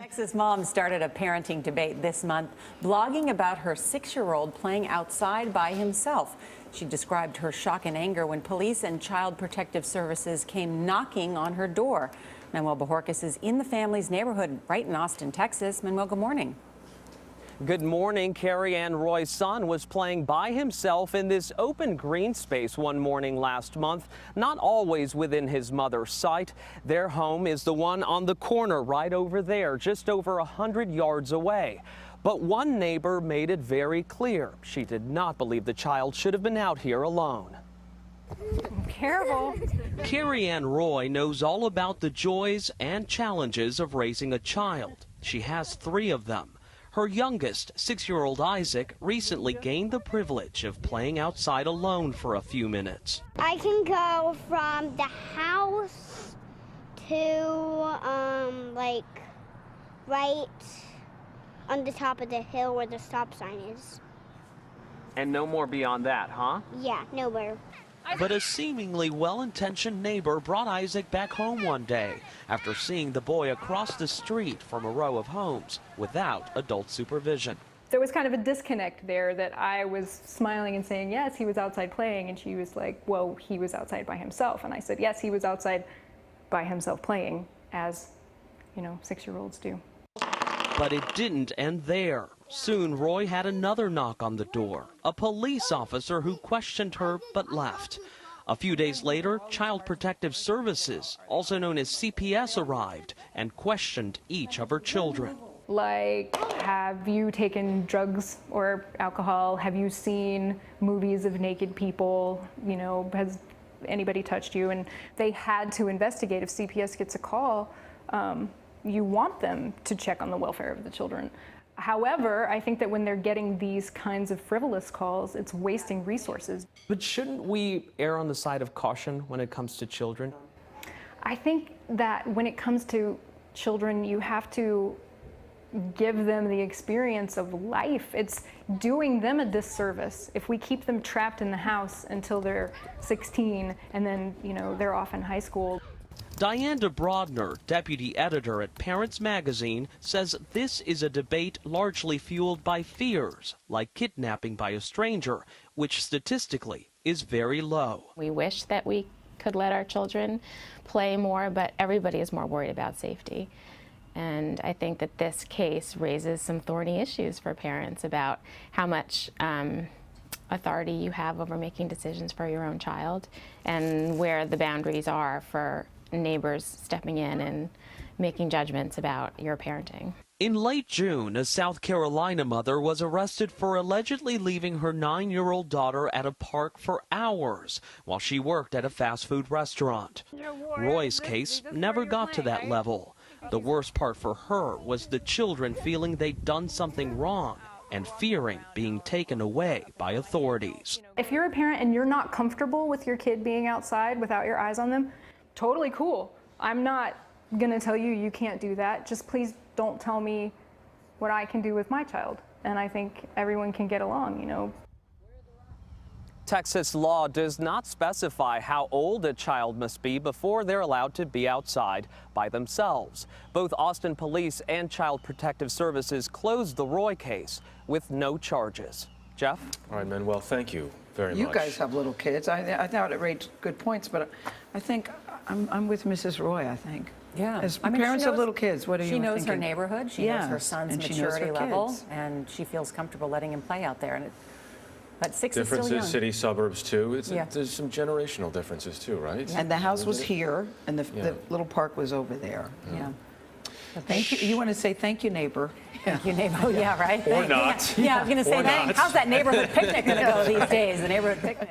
Texas mom started a parenting debate this month, blogging about her 6-year-old playing outside by himself. She described her shock and anger when police and Child Protective Services came knocking on her door. Manuel Bojorquez is in the family's neighborhood right in Austin, Texas. Manuel, good morning. Good morning. Carrie Ann Roy's son was playing by himself in this open green space one morning last month, not always within his mother's sight. Their home is the one on the corner right over there, just over 100 yards away. But one neighbor made it very clear she did not believe the child should have been out here alone. Careful. Carrie Ann Roy knows all about the joys and challenges of raising a child. She has 3 of them. Her youngest, 6-year-old Isaac, recently gained the privilege of playing outside alone for a few minutes. I can go from the house to like right on the top of the hill where the stop sign is. And no more beyond that, huh? Yeah, nowhere. But a seemingly well-intentioned neighbor brought Isaac back home one day after seeing the boy across the street from a row of homes without adult supervision. There was kind of a disconnect there that I was smiling and saying, yes, he was outside playing. And she was like, well, he was outside by himself. And I said, yes, he was outside by himself playing, as, 6-year-olds do. But it didn't end there. Soon, Roy had another knock on the door, a police officer who questioned her but left. A few days later, Child Protective Services, also known as CPS, arrived and questioned each of her children. Like, have you taken drugs or alcohol? Have you seen movies of naked people? Has anybody touched you? And they had to investigate. If CPS gets a call, you want them to check on the welfare of the children. However, I think that when they're getting these kinds of frivolous calls, it's wasting resources. But shouldn't we err on the side of caution when it comes to children? I think that when it comes to children, you have to give them the experience of life. It's doing them a disservice if we keep them trapped in the house until they're 16 and then, they're off in high school. Diane DeBrodner, deputy editor at Parents Magazine, says this is a debate largely fueled by fears, like kidnapping by a stranger, which statistically is very low. We wish that we could let our children play more, but everybody is more worried about safety. And I think that this case raises some thorny issues for parents about how much authority you have over making decisions for your own child and where the boundaries are for neighbors stepping in and making judgments about your parenting. In late June, a South Carolina mother was arrested for allegedly leaving her 9-year-old daughter at a park for hours while she worked at a fast food restaurant. Roy's case never got to that level. The worst part for her was the children feeling they'd done something wrong and fearing being taken away by authorities. If you're a parent and you're not comfortable with your kid being outside without your eyes on them, totally cool. I'm not gonna tell you you can't do that. Just please don't tell me what I can do with my child. And I think everyone can get along, Texas law does not specify how old a child must be before they're allowed to be outside by themselves. Both Austin Police and Child Protective Services closed the Roy case with no charges. Jeff? All right, Manuel, thank you very much. You guys have little kids. I thought it raised good points, but I think I'm with Mrs. Roy, I think. Yeah. As parents of little kids, what are you thinking? She knows her neighborhood. She knows her son's and she knows her maturity level, kids. and she feels comfortable letting him play out there. But 6 is still young. Differences, city, suburbs, too. Yeah. There's some generational differences, too, right? And the house was here, and the little park was over there. Yeah. Thank you. You want to say thank you, neighbor? Thank you, neighbor. Oh, yeah, right? Or not. Yeah, I was going to say, Or not. how's that neighborhood picnic going to go these days, the neighborhood picnic?